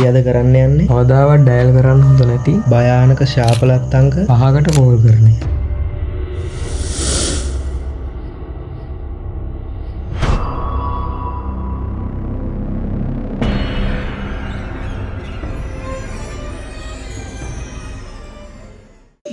අද කරන්න යන්නේ කවදාවත් ඩයල් කරන්න හොඳ නැති භයානක ශාපලත් අංක 5කට කෝල් කරන එක.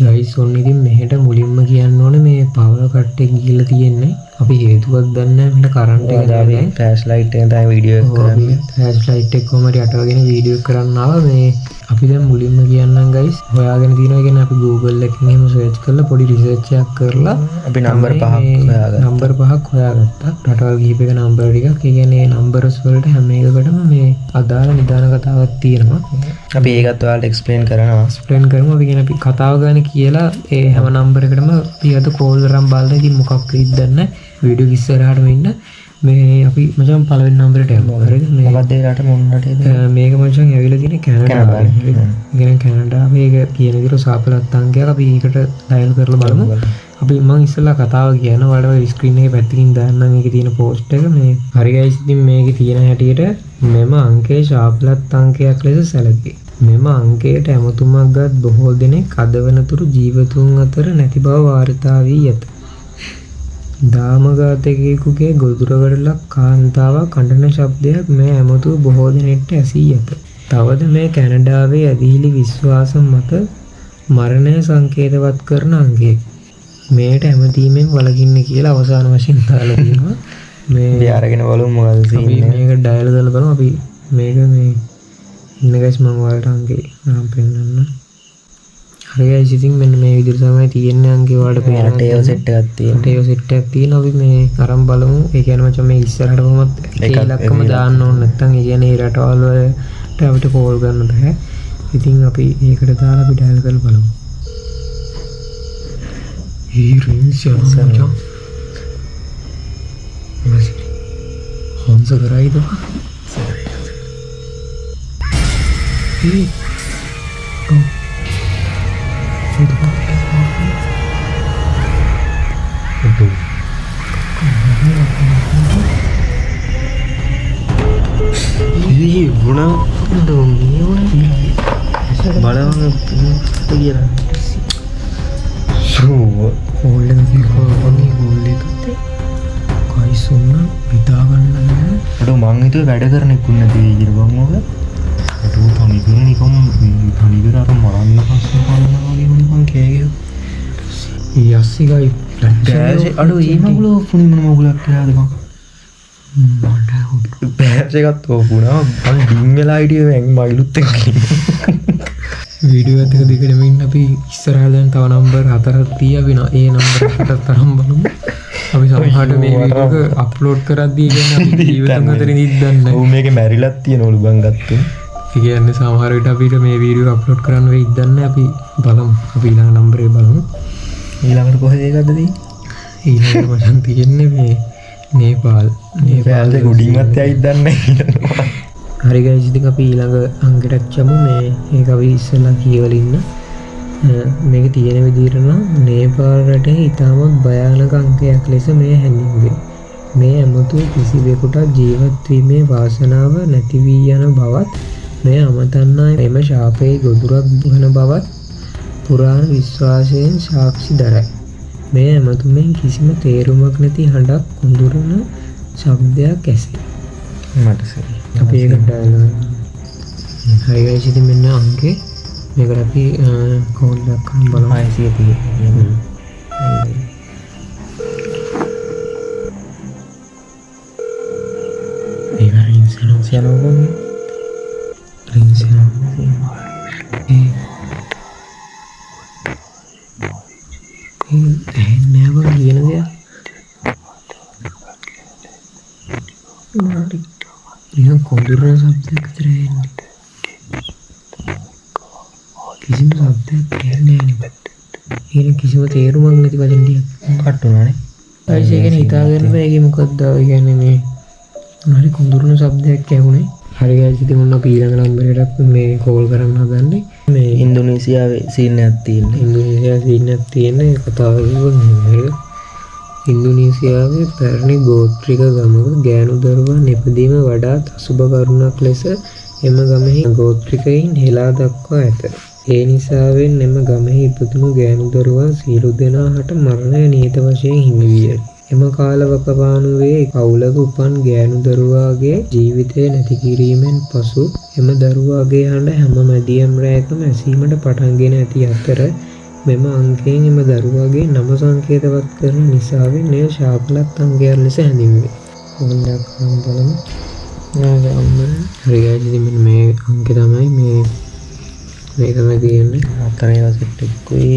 ගයිස් ඔන්න ඉතින් මෙහෙට මුලින්ම කියන්න ඕනේ මේ පවර් කට් එක ගිහලා තියෙන්නේ. අපි හේතුවක් දන්නේ නැහැ මෙන්න කරන්ට් එක දාලා ෆ්ලෑෂ් ලයිට් එකෙන් තමයි වීඩියෝ එක කරන්නේ. ෆ්ලෑෂ් ලයිට් එක කොහමද යටවගෙන වීඩියෝ එක කරන්න ආවා. මේ අපි දැන් මුලින්ම කියන්නම් ගයිස් හොයාගෙන තියෙනවා කියන්නේ අපි Google එකකින් එහෙම සර්ච් කරලා පොඩි රිසර්ච් එකක් කරලා අපි නම්බර් 5ක් හොයාගත්තා. නම්බර් 5ක් හොයාගත්තා. රටවල් කිහිපයක නම්බර් ටිකක්. ඒ කියන්නේ නම්බර්ස් වලට හැම එකකටම මේ අදාළ නිදාන කතාවක් තියෙනවා. අපි ඒකත් ඔයාලට එක්ස්ප්ලেইন කරනවා. එක්ස්ප්ලেইন කරමු. අපි කියන්නේ අපි කතාව ගන්න කියලා ඒ හැම නම්බර් එකකටම අපි අද කෝල් කරන් බලලා ඉතින් මොකක් වෙයිද දන්නේ වීඩියෝ ඉස්සරහටම ඉන්න මේ අපි මචං පළවෙනි නම්බරයට යමු. හරිද? මේ මොකක්ද ඒ රට මොන රටේද? මේක මචං ඇවිල්ලා තියෙන්නේ කැනඩාවේ. හරිද? ඉතින් කැනඩාවේ ඒක කියන විදිහට සාපලත් අංකයක් අපි ඒකට ඩයල් කරලා බලමු. අපි මම ඉස්සෙල්ලා කතාව කියනවා. ඔයාලට ස්ක්‍රීන් එකේ පැත්තකින් දාන්නම් ඒකේ තියෙන පෝස්ට් එක. මේ හරි ගයිස් ඉතින් මේකේ තියෙන හැටියට මෙම අංකය ශාපලත් අංකයක් ලෙස සැලකේ. මෙම අංකයට ඇමතුමක් ගත් බොහෝ දෙනෙක් අද වෙනතුරු ජීවතුන් අතර නැති බව වාර්තා වී ඇත. දාමඝාතකයෙකුගේ ගොදුරකට කාන්තාවක් කඩන ශබ්දයක් මේ ඇමතුව බොහෝ දෙනෙක්ට ඇසී ඇත. තවද මේ කැනඩාවේ ඇදහිලි විශ්වාස මත මරණය සංකේතවත් කරන අංකයක්. මේට ඇමතීමෙන් වළකින්න කියලා අවසාන වශයෙන් දාලා තියෙනවා. මේ අරගෙන බලමු මොකද සීන් එක. මේක ඩයල් කරලා බලමු අපි මේක මේ ඉන්න ගයිස් මම ඔයාලට අංකේ නම් පෙන්නන්න. හරි ගයිස් ඉතින් මෙන්න මේ විදිහට තමයි තියෙන්නේ අංකේ ඔයාලට පේනවා. ටේල් සෙට් එකක් තියෙනවා. ටේල් සෙට් එකක් තියෙනවා. අපි මේ අරන් බලමු. ඒ කියන්නේ මචං මේ ඉස්සරහට කොහොමද ඒ ඉලක්කම දාන්න ඕනේ නැත්නම් ඒ කියන්නේ රටවල් වලට අපිට කෝල් ගන්න බෑ. ඉතින් අපි ඒකට දාලා අපි ඩයල් කරලා බලමු. රින්ග්ස් යනවා. හොන්ස කරයිද? Hey. Go. Say the word. Go. Hey, Buna. Dong, ini Bala කියලා. So, ඕල්ලෙන් කෝල්නේ ඕල්ලේ තත්තේ. කයි සොන්න විදා ගන්න නෑ. අඩෝ මං හිතුවේ වැඩ කරන එක්කුන් නැති වෙයි කියලා බං ඔක. අඩෝ තනිකර නිකම් තනිකර අර මරන්න පස්සේ බලනවා වගේ නිකන් කෑගේ. යස්සිගයි බෑස් අඩෝ ඒ මගුලෝ ෆුනි මොන මගුලක් කියලාද බං. මට බෑස් එකත් ඕපුණා මං ඩින් වෙලා හිටියේ මං මයිලුත් එක්ක. වීඩියෝ එකක දිගටම ඉන්න අපි ඉස්සරහට දැන් තව නම්බර් 4ක් තියාවිනා. ඒ නම්බර් එකටත් තරම් බලමු. අපි සමහරට මේ වීඩියෝ එක අප්ලෝඩ් කරද්දී කියන්නේ අපි ජීවිතන් අතරින් ඉද්දන්නේ. ඔව් මේකේ මැරිලත් තියෙනවලු බං ගත්තේ. ඒ කියන්නේ සමහර විට අපිට මේ වීඩියෝ අප්ලෝඩ් කරන්න වෙයි ඉද්දන්නේ. අපි බලමු. අපි ඊළඟ නම්බරේ බලමු. ඊළඟට කොහෙද ඒකද තියෙන්නේ? ඊළඟට මචං තියෙන්නේ මේ නේපාල්. නේපාල් එක උඩින්වත් යයිද දන්නේ නැහැ. හරි ගයිස් ඉතින් අපි ඊළඟ අංකයට යමු. මේ ඒක අපි ඉස්සෙල්ලා කියවලා ඉන්න. මේක තියෙන විදිහට නම් නේපාල් රටේ ඉතාමත් භයානක අංකයක් ලෙස මේ හැඳින්වේ. මේ ඇමතුව කිසිවෙකුට ජීවත් වීමේ වාසනාව නැති වී යන බවත් මේ අමතන්නා එම ශාපයේ ගොදුරක් වන බවත් පුරාණ විශ්වාසයෙන් සාක්ෂි දරයි. මේ ඇමතුමෙන් කිසිම තේරුමක් නැති හඬක් කුඳුරන ශබ්දයක් ඇසේ. මට සරි. අපි ඒකට ඩයල් හරි ගයිස් ඉතින් මෙන්න අංකේ මේකට අපි කෝල් එකක් කරන් බලමු. 630. ඒක රින්ග්ස් යනවා. රින්ග්ස් යනවා. නෑව කියන දෙයක්. නිකන් කොඳුරන ශබ්දයක් විතර එන්නේ. කිසිම ශබ්දයක් කියන්නේ නෑ. ඒක කිසිම තේරුමක් නැති වචන ටිකක් කට්ටුනානේ. ඒ කියන්නේ හිතාගන්න බෑ ඒකේ මොකක්ද ඒ කියන්නේ මේ හරි කොඳුරන ශබ්දයක් ඇහුනේ. හරි ගයිස් ඉතින් මොන අපි ඊළඟ නම්බරයට මේ කෝල් කරන්න හදන්නේ. මේ ඉන්දුනීසියාවේ සීන් එකක් තියෙනවා. ඉන්දුනීසියාවේ සීන් එකක් තියෙන කතාව කියන්නේ ඉන්දුනීසියාවේ පැරණි ගෝත්‍රික ගමක ගෑනු දරුවන් ඉපදීම වඩාත් අසුබ කරුණක් ලෙස එම ගමෙහි ගෝත්‍රිකයින් හෙලා දක්වා ඇත. ඒ නිසාවෙන් එම ගමෙහි ඉපදුණු ගෑනු දරුවන් සියලු දෙනාට මරණය නියත වශයෙන් හිමි විය. එම කාලවකවානුවේ පවුලක උපන් ගෑනු දරුවාගේ ජීවිතය නැති කිරීමෙන් පසු එම දරුවාගේ හඬ හැම මැදියම් රැයකම ඇසීමට පටන්ගෙන ඇති අතර මෙම අංකයෙන් එම දරුවාගේ නම සංකේතවත් කරන නිසාවෙන් එය ශාපලත් අංකයක් ලෙස හැඳින්වේ. ඕනයක් බලමු. හරි guys, ඉතින් මෙන්න මේ අංකය තමයි මේ තමයි තියෙන්නේ. 4 වසෙට් එකකුයි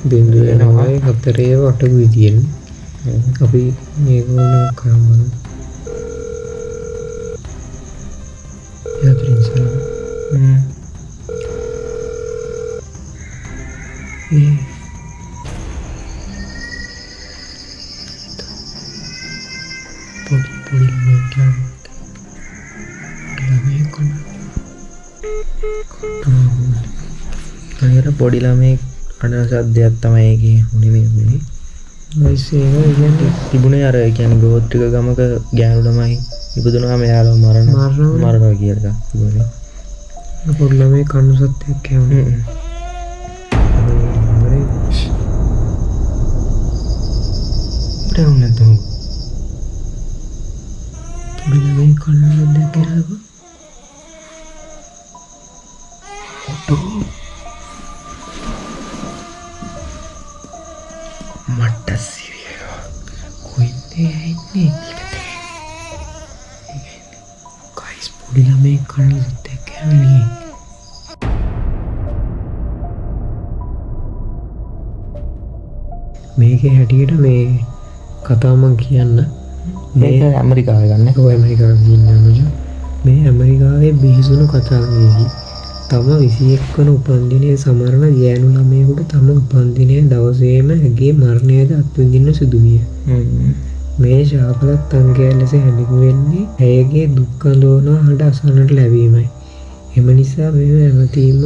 බිංදුව වෙනවා 4 8කුයි තියෙන්නේ. අපි මේක ඕනක් කරමු බලමු. යත්‍රින් සර්. පොඩි අර පොඩි ළමයි අඬන සද්දයක් තමයි ඒකේ උනේ මේ. තිබුණේ අර කියන්නේ ගෝත්‍රික ගමක ගෑනු ළමයි ඉපදුනාම එයාලව මරනවා කියලා එකක් තිබුණේ. පොඩි ළමයි කණු සද්දයක් කියවනේ. ප්‍රේම නැතුව පොඩි ළමයි කණු සද්දයක් කියනවා. මට සිරියෝ කොයින්ද ඉන්නේ guys, පොඩි ළමයි කණු සද්දයක් කියවනේ. මේකේ හැටියට මේ කතාව මම කියන්න. මේක ඇමරිකාවේ ගන්න. ඔය ඇමරිකාවේ ඉන්නවද? මේ ඇමරිකාවේ බිහිසුණු කතාවේදී තම 21 වන උපන්දිනයේ සමරන ගෑනු ළමයෙකුට තම උපන්දිනයේ දවසේම ඇගේ මරණයද අත්විඳින්න සිදු විය. මේ ශාපලත් අංකය ලෙස හැඳින්වෙන්නේ ඇයගේ දුක් අඳෝනා හඬ අසන්නට ලැබීමයි. එම නිසා මේ හැමතීම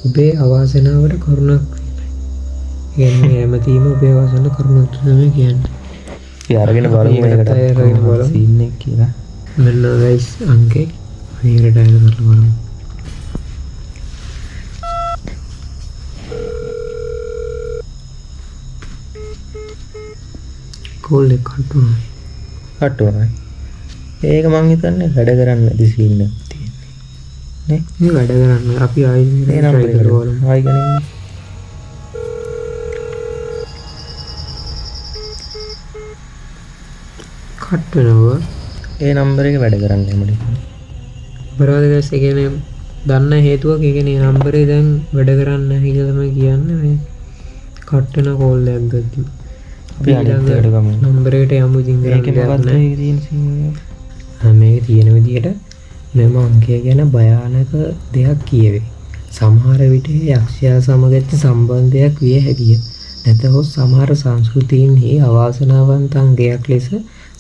ඔබේ අවාසනාවට කරුණක් කියන්නේ හැමතීම ඔබේ අවාසනාවට කරුණක් තමයි කියන්නේ. අපි අරගෙන බලමු මේකට සීන් එක කියලා. මෙන්න guys අංකේ මේකට ඩයල් කරලා බලමු. කෝල් එක කට්ටුනයි. ඒක මං හිතන්නේ වැඩ කරන්න නැති සීන් එකක් තියෙන්නේ. නේ? මේ වැඩ කරන්න අපි ආයෙත් ඒ නම්බර් එකට බලමු. ආයෙ ගනින්න. කට් වෙනවා. ඒ නම්බර එක වැඩ කරන්න යමුනේ. බරවද guys, ඒ කියන්නේ දන්න හේතුවක් ඒ කියන්නේ නම්බරේ දැන් වැඩ කරන්නේ නැහැ කියලා තමයි කියන්නේ. මේ කට් වෙන කෝල් එකක් ගත්තා. අපි අනිත් එකට ගමු. නම්බරේට යමු ඉතින් ඒකේ මොකක්ද මේකේ තියෙන සීන් එක? මේකේ තියෙන විදිහට මෙම අංකය ගැන භයානක දෙයක් කියවේ. සමහර විට යක්ෂයා සමග ඇති සම්බන්ධයක් විය හැකිය. නැතහොත් සමහර සංස්කෘතීන්හි අවාසනාවන්ත අංගයක් ලෙස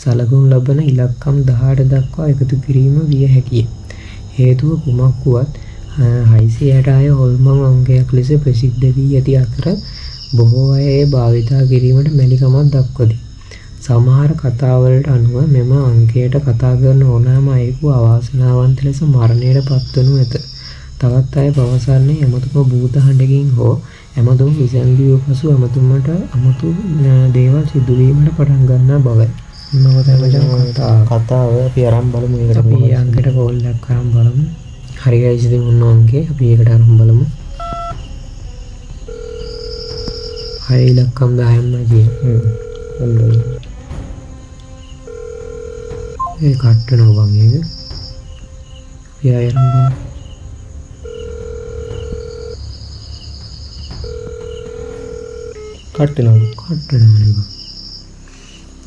සලකුණු ලබන ඉලක්කම් 18 දක්වා එකතු කිරීම විය හැකිය. හේතුව කුමක් වුවත් 666 හොල්මන් අංගයක් ලෙස ප්‍රසිද්ධ වී ඇති අතර බොහෝ අය එය භාවිතා කිරීමට මැලිකමක් දක්වති. සමහර කතාවලට අනුව මෙම අංකයට කතා කරන ඕනෑම අයෙකු අවාසනාවන්ත ලෙස මරණයට පත්වනු ඇත. තවත් අය පවසන්නේ එමතුම භූත හඬකින් හෝ එමතුම විසන්දිය පසු එමතුමට අමුතු දේවල් සිදුවීමට පටන් ගන්නා බවයි. නෝ තමයි කතාව අපි අරන් බලමු. ඒකට අපි අංකයට කෝල් එකක් අරන් බලමු. හරි guys, ඉතින් මොන අංකේ අපි ඒකට අරන් බලමු. හයි ඉලක්කම් 10ක් නේද? ඒ කට් වෙනවා බං ඒක. අපි ආයෙත් බලමු. කට් වෙනවා.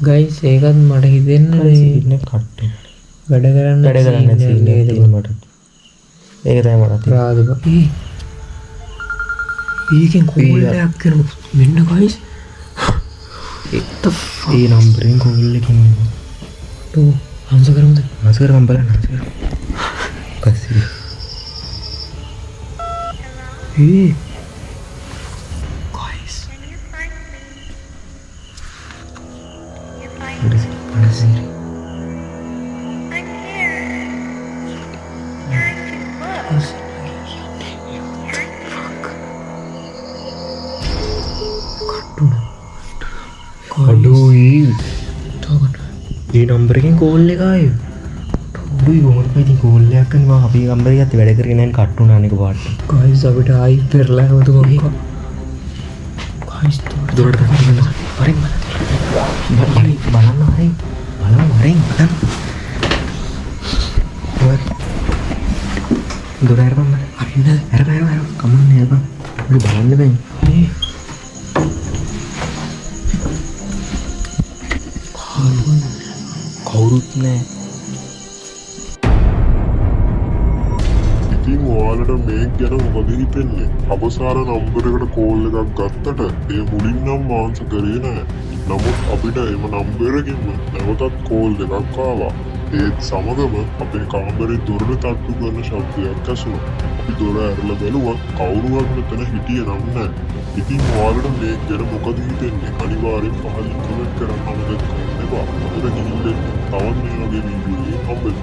ගයිස් ඒකත් මට හිතෙන්නේ සීන් එක කට් වෙනවා. වැඩ කරන්න සීන් එක මට. ඒක තමයි මට තියෙන්නේ. ඒකෙන් කෝල් එකක් කරමු. මෙන්න ගයිස්. ඒ නම්බරෙන් කෝල් එකකින් තෝ ආන්සර් කරමුද? ආන්සර් කරමු බලන්න. කස්සිය. ගයිස්. නම්බර එකෙන් කෝල් එක ආවේ. ඩුයි කොහොමද ඉතින් කෝල් එකක් කරනවා අපි නම්බර එකත් වැඩ කරගෙන යන කට් වුණා නේ පාට. ගයිස් අපිට ආයි පෙරලා හවතු මංකෝ. ගයිස් දොරට දාන්න වරෙන් බලන්න බලන්න වරෙන් බලන්න. දොර අරපන් අරින්න අරපන් කමන්නේ අරපන්. අපි බලන්න බෑ. කවුරුත් නෑ. ඉතින් ඔයාලට මේක ගැන මොකද හිතෙන්නේ? අපසාර නම්බර් එකට කෝල් එකක් ගත්තට ඒ මුලින් නම් ආන්සර් කරේ නෑ. නමුත් අපිට එම නම්බර් එකකින්ම නැවතත් කෝල් එකක් ආවා. ඒත් සමගම අපේ කාමරේ දොරට තට්ටු කරන ශබ්දයක් ඇසුණා. අපි දොර ඇරලා බැලුවා කවුරුවත් මෙතන හිටියේ නම් නෑ. ඉතින් ඔයාලට මේක ගැන මොකද හිතෙන්නේ? අනිවාර්යෙන් පහලින් කමෙන්ට් කරන්න අමතක කරන්න එපා. අපිට ගිහින් තවත් මේ වගේ වීඩියෝ එකක් හම්බෙන්න.